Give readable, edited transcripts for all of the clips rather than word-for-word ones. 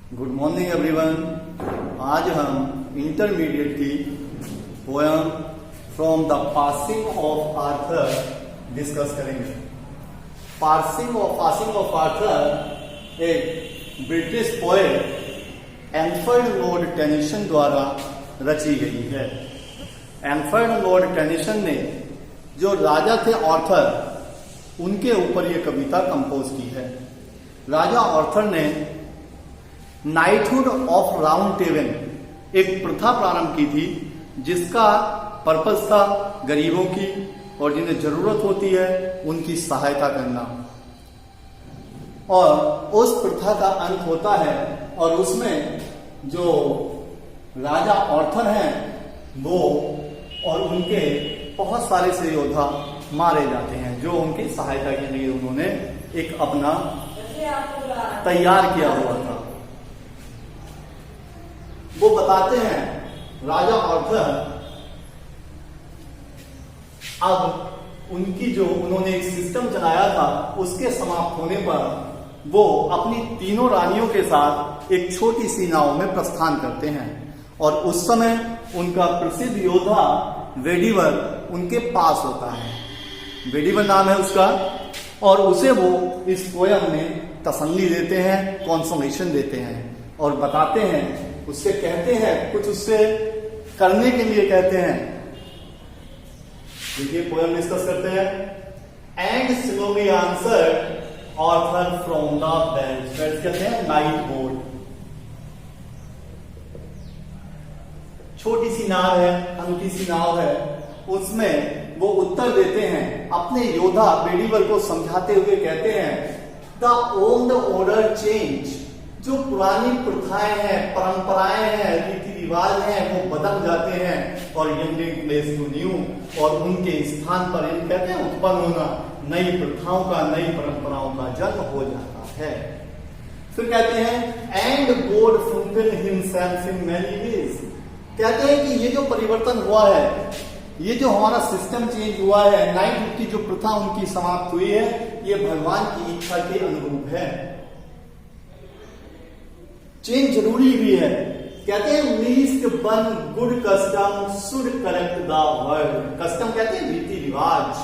Good morning everyone. आज हम intermediate की poem from the passing of Arthur discuss करेंगे। पासिंग ऑफ आर्थर एक British poet Alfred Lord Tennyson द्वारा रची गई है। एल्फ्रेड लॉर्ड टेनिसन ने जो राजा थे आर्थर, उनके ऊपर यह कविता कंपोज की है। राजा आर्थर ने नाइटहुड ऑफ राउंड टेबल एक प्रथा प्रारंभ की थी, जिसका पर्पस था गरीबों की और जिन्हें जरूरत होती है उनकी सहायता करना। और उस प्रथा का अंत होता है और उसमें जो राजा आर्थर हैं वो और उनके बहुत सारे से योद्धा मारे जाते हैं, जो उनकी सहायता के लिए उन्होंने एक अपना तैयार किया हुआ था। वो बताते हैं राजा आर्थर अब उनकी जो उन्होंने एक सिस्टम चलाया था उसके समाप्त होने पर वो अपनी तीनों रानियों के साथ एक छोटी सी नाव में प्रस्थान करते हैं और उस समय उनका प्रसिद्ध योद्धा वेडिवर उनके पास होता है। वेडिवर नाम है उसका, और उसे वो इस पोयम में तसल्ली देते हैं, कॉन्सोलेशन देते हैं और बताते हैं, उससे कहते हैं, कुछ उससे करने के लिए कहते हैं। देखिए पोयम डिस्कस करते हैं। And slowly answer Arthur from the bench. कहते हैं नाइट बोट। छोटी सी नाव है, हल्की सी नाव है, उसमें वो उत्तर देते हैं। अपने योद्धा बेडीवर को समझाते हुए कहते हैं द ओल्ड ऑर्डर चेंज। जो पुरानी प्रथाएं हैं, परंपराएं हैं, रीति रिवाज हैं, वो बदल जाते हैं और यंगिंग प्लेस टू न्यू, और उनके स्थान पर इन कहते हैं उत्पन्न होना नई प्रथाओं का, नई परंपराओं का जन्म हो जाता है। फिर कहते हैं and God fulfil himself in many ways. कहते हैं कि ये जो परिवर्तन हुआ है, ये जो हमारा सिस्टम चेंज हुआ है, नाइट की जो प्रथा उनकी समाप्त हुई है, ये भगवान की इच्छा के अनुरूप है। चेंज जरूरी भी है। कहते हैं least one good custom should correct the world. Custom कहते हैं रीति रिवाज।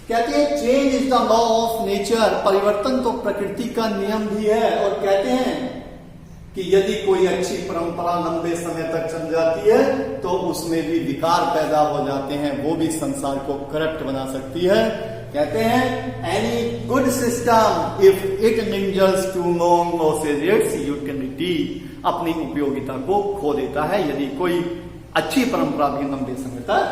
कहते हैं change is the law of nature. परिवर्तन तो प्रकृति का नियम भी है। और कहते हैं कि यदि कोई अच्छी परंपरा लंबे समय तक चल जाती है तो उसमें भी विकार पैदा हो जाते हैं, वो भी संसार को करप्ट बना सकती है। कहते हैं any good system if it lingers too long loses its utility. अपनी उपयोगिता को खो देता है यदि कोई अच्छी परंपरा भी लंबे समय तक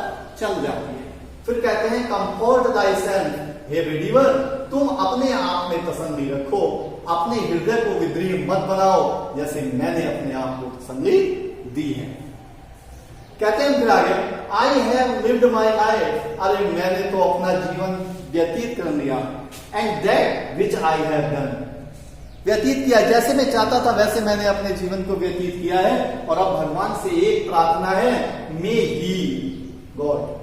चल जाती है। फिर कहते हैं कंफर्ट थायसेल्फ हे बिलीवर। तुम अपने आप में तसल्ली रखो, अपने हृदय को विद्रीह मत बनाओ, जैसे मैंने अपने आप को तसल्ली दी है। कहते हैं फिर आगे I have lived my life. अरे मैंने तो अपना जीवन व्यतीत कर लिया। And that which I have done. व्यतीत किया, जैसे मैं चाहता था वैसे मैंने अपने जीवन को व्यतीत किया है। और अब भगवान से एक प्रार्थना है, may he God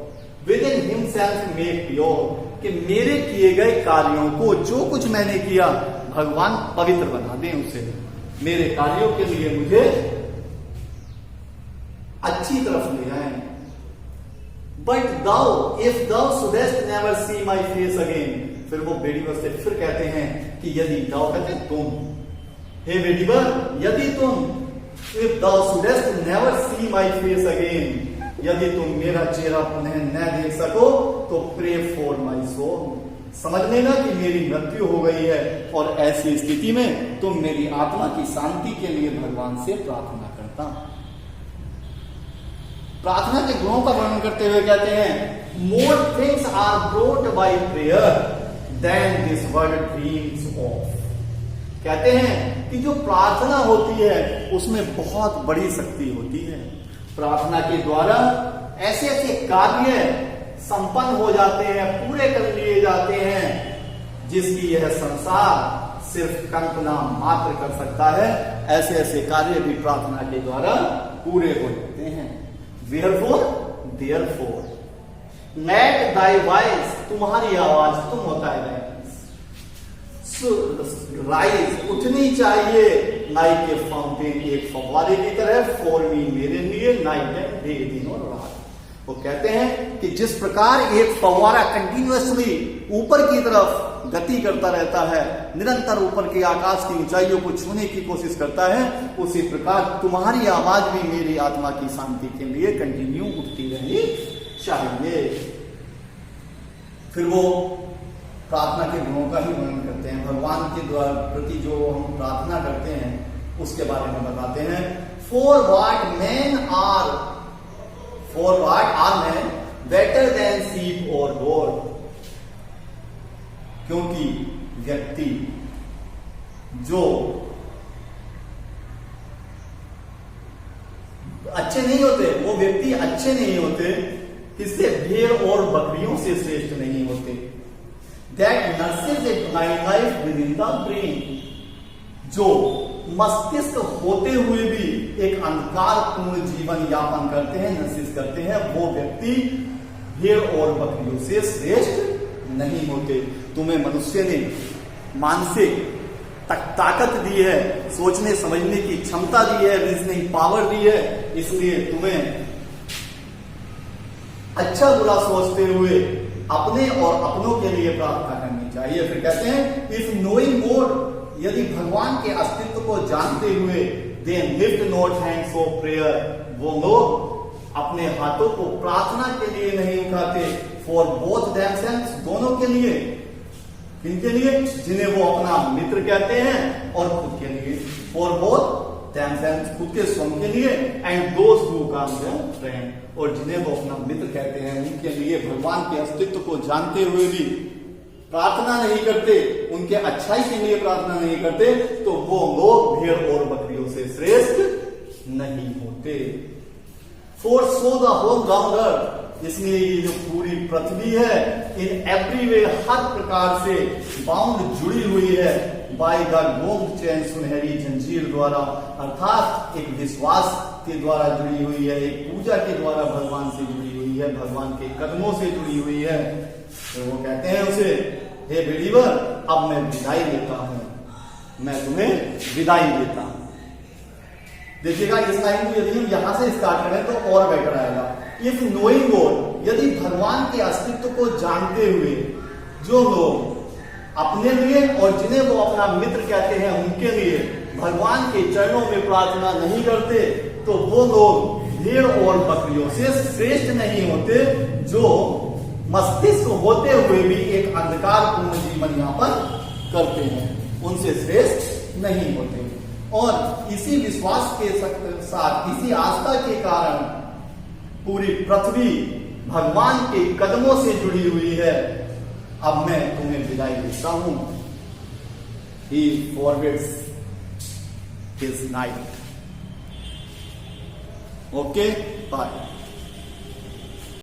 within himself make pure, कि मेरे किए गए कार्यों को, जो कुछ मैंने किया, भगवान पवित्र बना दें उसे। मेरे कार्यों के लिए मुझे अच्छी तरफ ले जाएं। But thou if thou shouldst never see my face again. फिर वो बेडीवर से फिर कहते हैं कि यदि दाउ कहते हैं तुम, हे बेडीवर, यदि तुम, if thou shouldst never see my face again, यदि तुम मेरा चेहरा पुनः न देख सको तो प्रे फॉर माई सोल। समझ लेना कि मेरी मृत्यु हो गई है और ऐसी स्थिति में तुम मेरी आत्मा की शांति के लिए भगवान से प्रार्थना करता। प्रार्थना के गुणों का वर्णन करते हुए कहते हैं more things are brought by prayer than this world dreams of. कहते हैं कि जो प्रार्थना होती है उसमें बहुत बड़ी शक्ति होती है। प्रार्थना के द्वारा ऐसे ऐसे कार्य संपन्न हो जाते हैं, पूरे कर लिए जाते हैं, जिसकी यह संसार सिर्फ कल्पना मात्र कर सकता है। ऐसे ऐसे कार्य भी प्रार्थना के द्वारा पूरे हो जाते हैं। Wherefore, therefore, let thy voice, तुम्हारी आवाज, तुम होता है राइज उठनी चाहिए नाइट के फाउंटेन, एक फव्वारे की तरह, फॉर मी मेरे लिए, नाइट एंड डे, दिन और रात। वो कहते हैं कि जिस प्रकार एक फव्वारा कंटिन्यूअसली ऊपर की तरफ गति करता रहता है, निरंतर ऊपर के आकाश की ऊंचाइयों को छूने की कोशिश करता है, उसी प्रकार तुम्हारी आवाज भी मेरी आत्मा की शांति के लिए कंटिन्यू उठती रहनी चाहिए। फिर वो प्रार्थना के गुणों का ही वर्णन करते हैं, भगवान के द्वारा प्रति जो हम प्रार्थना करते हैं उसके बारे में बताते हैं। For what are men better than sheep और गोट, क्योंकि व्यक्ति जो अच्छे नहीं होते, वो व्यक्ति अच्छे नहीं होते, किससे? भेड़ और बकरियों से श्रेष्ठ नहीं होते। That nurses a divine life with in the brain, जो मस्तिष्क होते हुए भी एक अंधकारपूर्ण जीवन यापन करते हैं, नर्सिस करते हैं, वो व्यक्ति भेड़ और बकरियों से श्रेष्ठ नहीं होते। तुम्हें मनुष्य ने मानसिक ताकत दी है, सोचने समझने की क्षमता दी है, रीजनिंग पावर दी है, इसलिए तुम्हें अच्छा बुरा सोचते हुए अपने और अपनों के लिए प्रार्थना करनी चाहिए। फिर कहते हैं इफ नोइंग गॉड, यदि भगवान के अस्तित्व को जानते हुए, then lift not hands of prayer, वो लोग अपने हाथों को प्रार्थना के लिए नहीं उठाते, फॉर बोथ देमसेल्व्स, दोनों के लिए। किनके लिए? जिन्हें वो अपना मित्र कहते हैं और खुद के लिए, फॉर बोथ देमसेल्व्स, खुद के स्वयं के लिए, and those who call them friend, और जिन्हें वो अपना मित्र कहते हैं उनके लिए भगवान के अस्तित्व को जानते हुए भी प्रार्थना नहीं करते, उनके अच्छाई के लिए प्रार्थना नहीं करते, तो वो लोग भेड़ और बकरियों से श्रेष्ठ नहीं होते। For so the whole ground earth, इसलिए ये जो पूरी पृथ्वी है, इन एवरी वे, हर प्रकार से बाउंड, जुड़ी हुई है, बाय द गोल्ड चैन, सुनहरी जंजीर द्वारा, अर्थात एक विश्वास के द्वारा जुड़ी हुई है, एक पूजा के द्वारा भगवान से जुड़ी हुई है, भगवान के कदमों से जुड़ी हुई है। तो वो कहते हैं उसे, हे बिलीवर, अब मैं विदाई लेता हूं, मैं तुम्हें विदाई देता हूं। देखिएगा इस लाइन को यदि हम यहां से स्टार्ट करें तो और बेटर आएगा। इफ नोइंग गॉड, यदि भगवान के अस्तित्व को जानते हुए जो लोग अपने लिए और जिन्हें वो अपना मित्र कहते हैं उनके लिए भगवान के चरणों में प्रार्थना नहीं करते, तो वो लोग भेड़ और बकरियों से श्रेष्ठ नहीं होते, जो मस्तिष्क होते हुए भी एक अंधकारपूर्ण जीवन यापन करते हैं, उनसे श्रेष्ठ नहीं होते। और इसी विश्वास के साथ, इसी आस्था के कारण पूरी पृथ्वी भगवान के कदमों से जुड़ी हुई है। अब मैं तुम्हें विदाई देता हूं। He forgets his night. Okay, bye.